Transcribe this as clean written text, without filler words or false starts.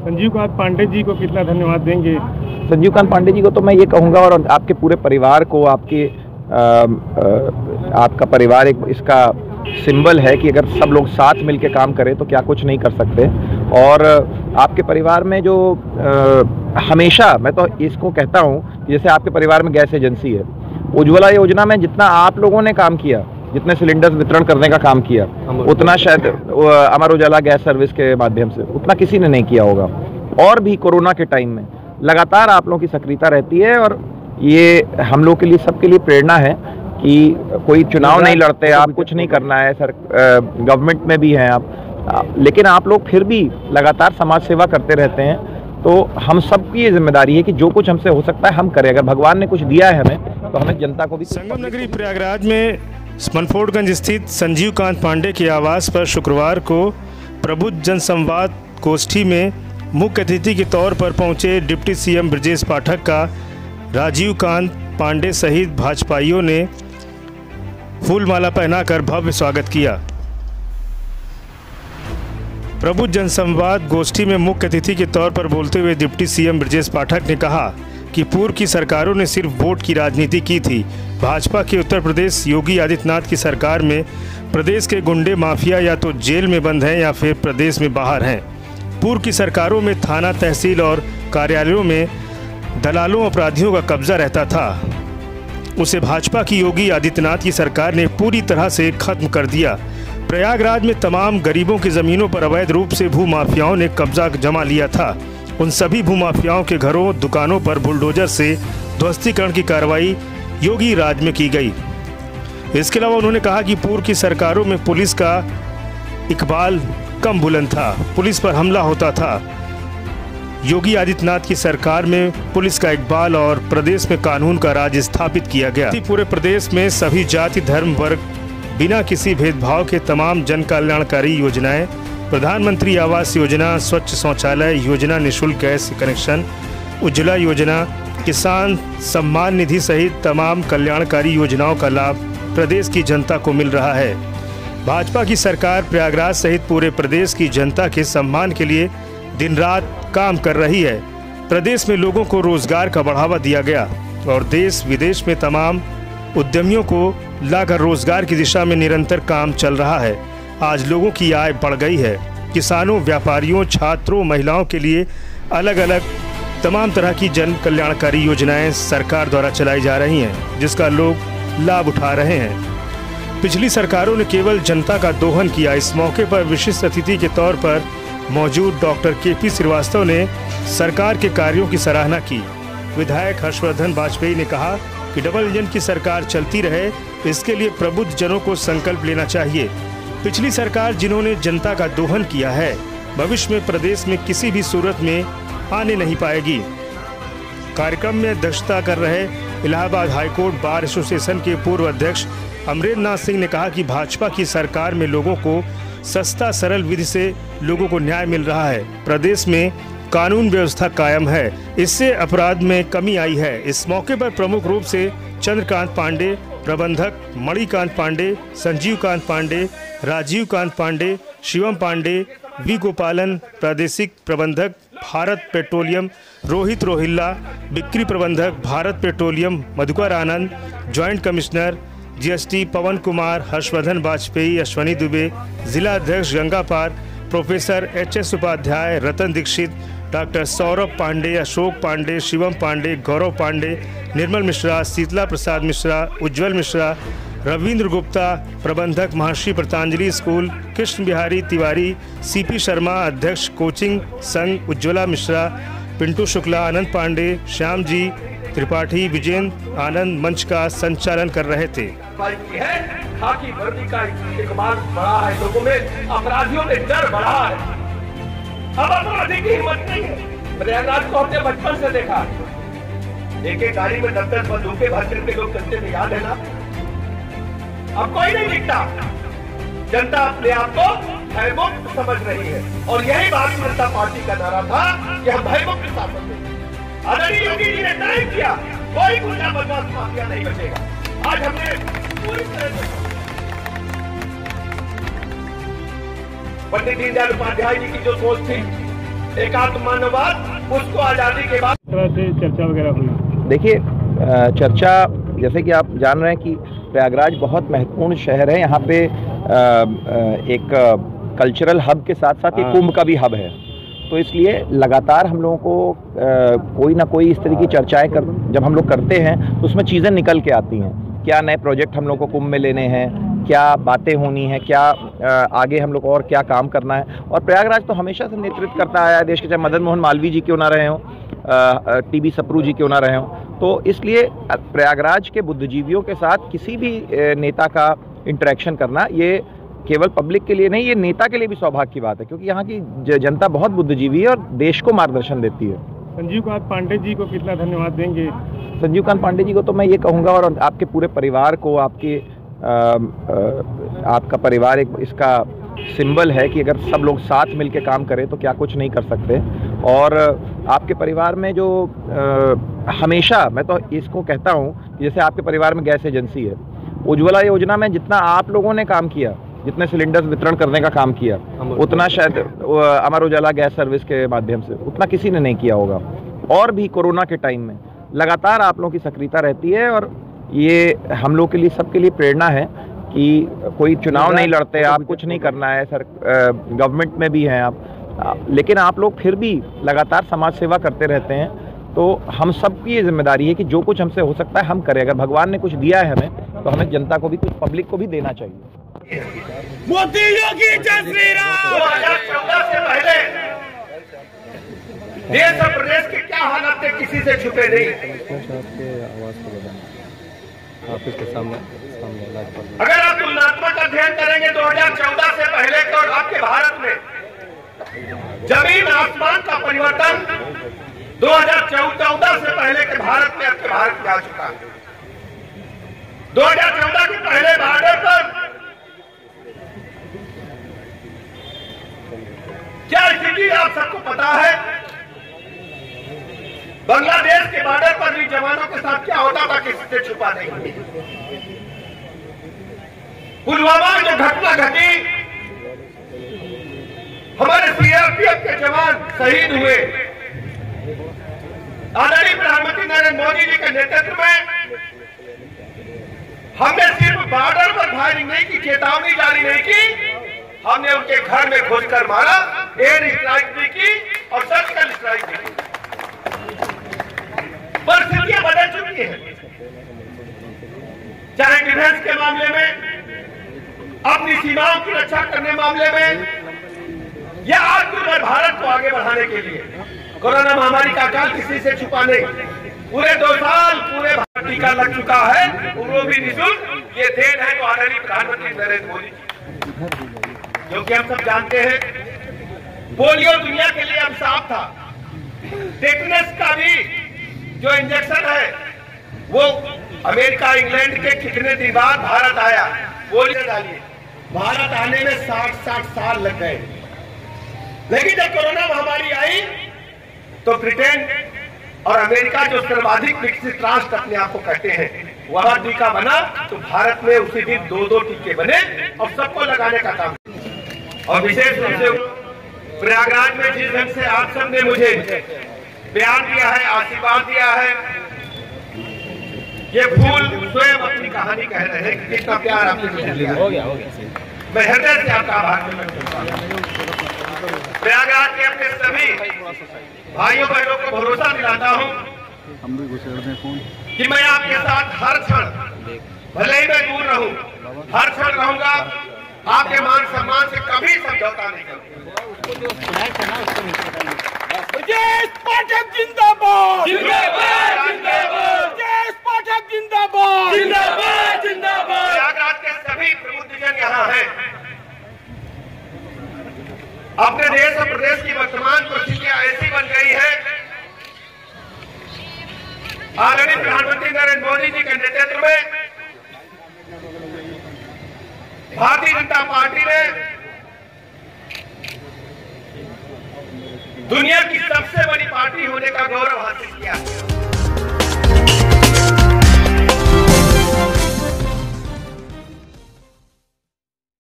संजीव कांत पांडे जी को कितना धन्यवाद देंगे? संजीव कांत पांडे जी को तो मैं ये कहूँगा, और आपके पूरे परिवार को, आपका परिवार एक इसका सिंबल है कि अगर सब लोग साथ मिलकर काम करें तो क्या कुछ नहीं कर सकते। और आपके परिवार में जो हमेशा, मैं तो इसको कहता हूँ, जैसे आपके परिवार में गैस एजेंसी है, उज्ज्वला योजना में जितना आप लोगों ने काम किया, जितने सिलेंडर्स वितरण करने का काम किया, उतना शायद अमर उजाला गैस सर्विस के माध्यम से उतना किसी ने नहीं किया होगा। और भी कोरोना के टाइम में लगातार आप लोगों की सक्रियता रहती है, और ये हम लोग के लिए, सबके लिए प्रेरणा है कि कोई चुनाव नहीं लड़ते आप, कुछ नहीं करना है सर, गवर्नमेंट में भी हैं आप, लेकिन आप लोग फिर भी लगातार समाज सेवा करते रहते हैं। तो हम सबकी ये जिम्मेदारी है कि जो कुछ हमसे हो सकता है हम करें। अगर भगवान ने कुछ दिया है हमें, तो हमें जनता को भी। संगम नगरी प्रयागराज में मनफोर्डगंज स्थित संजीव कांत पांडे के आवास पर शुक्रवार को प्रबुद्ध जनसंवाद गोष्ठी में मुख्य अतिथि के तौर पर पहुंचे डिप्टी सीएम ब्रजेश पाठक का राजीव कांत पांडे सहित भाजपाइयों ने फूलमाला पहनाकर भव्य स्वागत किया। प्रबुद्ध जनसंवाद गोष्ठी में मुख्य अतिथि के तौर पर बोलते हुए डिप्टी सीएम ब्रजेश पाठक ने कहा कि पूर्व की सरकारों ने सिर्फ वोट की राजनीति की थी। भाजपा के उत्तर प्रदेश योगी आदित्यनाथ की सरकार में प्रदेश के गुंडे माफिया या तो जेल में बंद हैं या फिर प्रदेश में बाहर हैं। पूर्व की सरकारों में थाना, तहसील और कार्यालयों में दलालों, अपराधियों का कब्जा रहता था। उसे भाजपा की योगी आदित्यनाथ की सरकार ने पूरी तरह से खत्म कर दिया। प्रयागराज में तमाम गरीबों की ज़मीनों पर अवैध रूप से भूमाफियाओं ने कब्जा जमा लिया था। उन सभी भूमाफियाओं के घरों, दुकानों पर बुलडोजर से ध्वस्तीकरण की कार्रवाई योगी राज में की गई। इसके अलावा उन्होंने कहा कि पूर्व की सरकारों में पुलिस का इकबाल कम बुलंद था, पुलिस पर हमला होता था। योगी आदित्यनाथ की सरकार में पुलिस का इकबाल और प्रदेश में कानून का राज स्थापित किया गया। पूरे प्रदेश में सभी जाति, धर्म, वर्ग बिना किसी भेदभाव के तमाम जन कल्याणकारी योजनाएं, प्रधानमंत्री आवास योजना, स्वच्छ शौचालय योजना, निःशुल्क गैस कनेक्शन, उज्ज्वला योजना, किसान सम्मान निधि सहित तमाम कल्याणकारी योजनाओं का लाभ प्रदेश की जनता को मिल रहा है। भाजपा की सरकार प्रयागराज सहित पूरे प्रदेश की जनता के सम्मान के लिए दिन रात काम कर रही है। प्रदेश में लोगों को रोजगार का बढ़ावा दिया गया और देश विदेश में तमाम उद्यमियों को लाकर रोजगार की दिशा में निरंतर काम चल रहा है। आज लोगों की आय बढ़ गई है। किसानों, व्यापारियों, छात्रों, महिलाओं के लिए अलग अलग तमाम तरह की जन कल्याणकारी योजनाएं सरकार द्वारा चलाई जा रही हैं, जिसका लोग लाभ उठा रहे हैं। पिछली सरकारों ने केवल जनता का दोहन किया। इस मौके पर विशिष्ट अतिथि के तौर पर मौजूद डॉक्टर केपी श्रीवास्तव ने सरकार के कार्यों की सराहना की। विधायक हर्षवर्धन वाजपेयी ने कहा कि डबल इंजन की सरकार चलती रहे, इसके लिए प्रबुद्ध जनों को संकल्प लेना चाहिए। पिछली सरकार जिन्होंने जनता का दोहन किया है, भविष्य में प्रदेश में किसी भी सूरत में आने नहीं पाएगी। कार्यक्रम में अध्यक्षता कर रहे इलाहाबाद हाईकोर्ट बार एसोसिएशन के पूर्व अध्यक्ष अमरेंद्र नाथ सिंह ने कहा कि भाजपा की सरकार में लोगों को सस्ता सरल विधि से लोगों को न्याय मिल रहा है। प्रदेश में कानून व्यवस्था कायम है, इससे अपराध में कमी आई है। इस मौके पर प्रमुख रूप से चंद्रकांत पांडे, प्रबंधक मणिकांत पांडे, संजीव कांत पांडे, राजीव कांत पांडे, शिवम पांडे, वी गोपालन, प्रादेशिक प्रबंधक भारत पेट्रोलियम रोहित रोहिल्ला, बिक्री प्रबंधक भारत पेट्रोलियम मधुकर आनंद, ज्वाइंट कमिश्नर जीएसटी पवन कुमार, हर्षवर्धन वाजपेयी, अश्वनी दुबे, जिला अध्यक्ष गंगापार, प्रोफेसर एच.एस. उपाध्याय, रतन दीक्षित, डॉक्टर सौरभ पांडे, अशोक पांडे, शिवम पांडे, गौरव पांडे, निर्मल मिश्रा, शीतला प्रसाद मिश्रा, उज्ज्वल मिश्रा, रविंद्र गुप्ता, प्रबंधक महर्षि पतंजलि स्कूल, कृष्ण बिहारी तिवारी, सीपी शर्मा, अध्यक्ष कोचिंग संघ उज्ज्वला मिश्रा, पिंटू शुक्ला, आनंद पांडे, श्याम जी त्रिपाठी, विजेंद्र आनंद मंच का संचालन कर रहे थे। खाकी वर्दी का इकबाल बढ़ा है, लोगों में अपराधियों में डर बढ़ा है। अब अपराधी की हिम्मत नहीं है। प्रयागराज को हमने बचपन से देखा, एक एक गाड़ी में 10-10 बंदूकें भर करके लोग चलते थे, याद है ना? अब कोई नहीं दिखता। जनता अपने आप को भयमुक्त समझ रही है और यही भारतीय जनता पार्टी का नारा था कि हम भयमुक्त शासन देंगे। आदरणीय योगी जी ने तय किया, कोई गुंडा बदमाश माफिया नहीं बचेगा। आज हमने पूरी तरह से पंडित दीनदयाल उपाध्याय जी की जो सोच थी एकात्म मानववाद, उसको आजादी के बाद चर्चा वगैरह हुई। देखिए, चर्चा, जैसे कि आप जान रहे हैं कि प्रयागराज बहुत महत्वपूर्ण शहर है। यहाँ पे एक कल्चरल हब के साथ साथ एक कुंभ का भी हब है, तो इसलिए लगातार हम लोगों को कोई ना कोई इस तरह की चर्चाएं जब हम लोग करते हैं तो उसमें चीज़ें निकल के आती हैं। क्या नए प्रोजेक्ट हम लोग को कुंभ में लेने हैं, क्या बातें होनी है, क्या आगे हम लोग और क्या काम करना है। और प्रयागराज तो हमेशा से नेतृत्व करता आया है देश के, चाहे मदन मोहन मालवीय जी क्यों ना रहे हों, टीबी सप्रू जी क्यों ना रहे हों। तो इसलिए प्रयागराज के बुद्धिजीवियों के साथ किसी भी नेता का इंटरेक्शन करना, ये केवल पब्लिक के लिए नहीं, ये नेता के लिए भी सौभाग्य की बात है, क्योंकि यहाँ की जनता बहुत बुद्धिजीवी है और देश को मार्गदर्शन देती है। संजीव कांत पांडे जी को कितना धन्यवाद देंगे? संजीव कांत पांडे जी को तो मैं ये कहूँगा, और आपके पूरे परिवार को, आपका परिवार एक इसका सिंबल है कि अगर सब लोग साथ मिलके काम करें तो क्या कुछ नहीं कर सकते। और आपके परिवार में जो हमेशा, मैं तो इसको कहता हूँ, जैसे आपके परिवार में गैस एजेंसी है, उज्ज्वला योजना में जितना आप लोगों ने काम किया, जितने सिलेंडर्स वितरण करने का काम किया, उतना शायद अमर उजाला गैस सर्विस के माध्यम से उतना किसी ने नहीं किया होगा। और भी कोरोना के टाइम में लगातार आप लोगों की सक्रियता रहती है, और ये हम लोग के लिए, सबके लिए प्रेरणा है कि कोई चुनाव नहीं लड़ते, आप कुछ नहीं करना है, सर गवर्नमेंट में भी हैं आप, लेकिन आप लोग फिर भी लगातार समाज सेवा करते रहते हैं। तो हम सबकी ये जिम्मेदारी है कि जो कुछ हमसे हो सकता है हम करें। अगर भगवान ने कुछ दिया है हमें, तो हमें जनता को भी, कुछ पब्लिक को भी देना चाहिए। मोदी योगी जय श्री राम। 2014 से पहले देश और प्रदेश के क्या हालात थे, किसी से छुपे नहीं। अगर आप तुलनात्मक अध्ययन करेंगे 2014 से पहले तो आपके भारत में जमीन आसमान का परिवर्तन 2014 से पहले के भारत में आपके भारत में आ चुका है। 2014 के पहले बॉर्डर पर क्या स्थिति आप सबको पता है। बांग्लादेश के बॉर्डर पर भी जवानों के साथ क्या होता था, किसी से छुपा नहीं। पुलवामा में जो घटना घटी, हमारे सीआरपीएफ के जवान शहीद हुए। आदरणीय प्रधानमंत्री नरेंद्र मोदी जी के नेतृत्व में हमने सिर्फ बॉर्डर पर फायरिंग नहीं की, चेतावनी जारी नहीं की, हमने उनके घर में घुसकर मारा, एयर स्ट्राइक भी की और सर्जिकल स्ट्राइक भी की। परिस्थितियां बदल चुकी हैं, चाहे डिफेंस के मामले में, अपनी सीमाओं की रक्षा करने मामले में, या आत्मनिर्भर भारत को आगे बढ़ाने के लिए। कोरोना महामारी का काल किसी से छुपा नहीं। पूरे 2 साल पूरे भारत टीका लग चुका है, वो भी निःशुल्क। ये देन है तो आदरणीय प्रधानमंत्री नरेंद्र मोदी जी, जो कि हम सब जानते हैं। पोलियो दुनिया के लिए अभिशाप था। टेटनस का भी जो इंजेक्शन है वो अमेरिका इंग्लैंड के कितने दिन बाद भारत आया। पोलियो डालिए, भारत आने में 60 साल लग गए। लेकिन जब कोरोना महामारी आई तो ब्रिटेन और अमेरिका, जो सर्वाधिक विकसित राष्ट्र अपने आप को कहते हैं, वहां टीका बना तो भारत में उसी दिन 2 टीके बने और सबको लगाने का काम। और विशेष रूप से प्रयागराज में जिस ढंग से आप सबने मुझे प्यार दिया है, आशीर्वाद दिया है, ये फूल स्वयं अपनी कहानी कह रहे हैं कि कितना प्यार आपने मुझे दिया। मैं हृदय से आपका आभार करता हूं। प्रयागराज के अपने सभी भाइयों बहनों को भरोसा दिलाता हूं कि मैं आपके साथ हर क्षण, भले ही मैं दूर रहूं, हर क्षण रहूंगा। आपके मान सम्मान से कभी समझौता नहीं करूंगा। ब्रजेश पाठक जिंदाबाद, जिंदाबाद, जिंदाबाद। ब्रजेश पाठक जिंदाबाद, जिंदाबाद, जिंदाबाद। प्रयागराज के सभी प्रबुद्धजन यहाँ हैं। अपने देश और प्रदेश की वर्तमान परिस्थितियां ऐसी बन गई है, आदरणीय प्रधानमंत्री नरेंद्र मोदी जी के नेतृत्व में भारतीय जनता पार्टी ने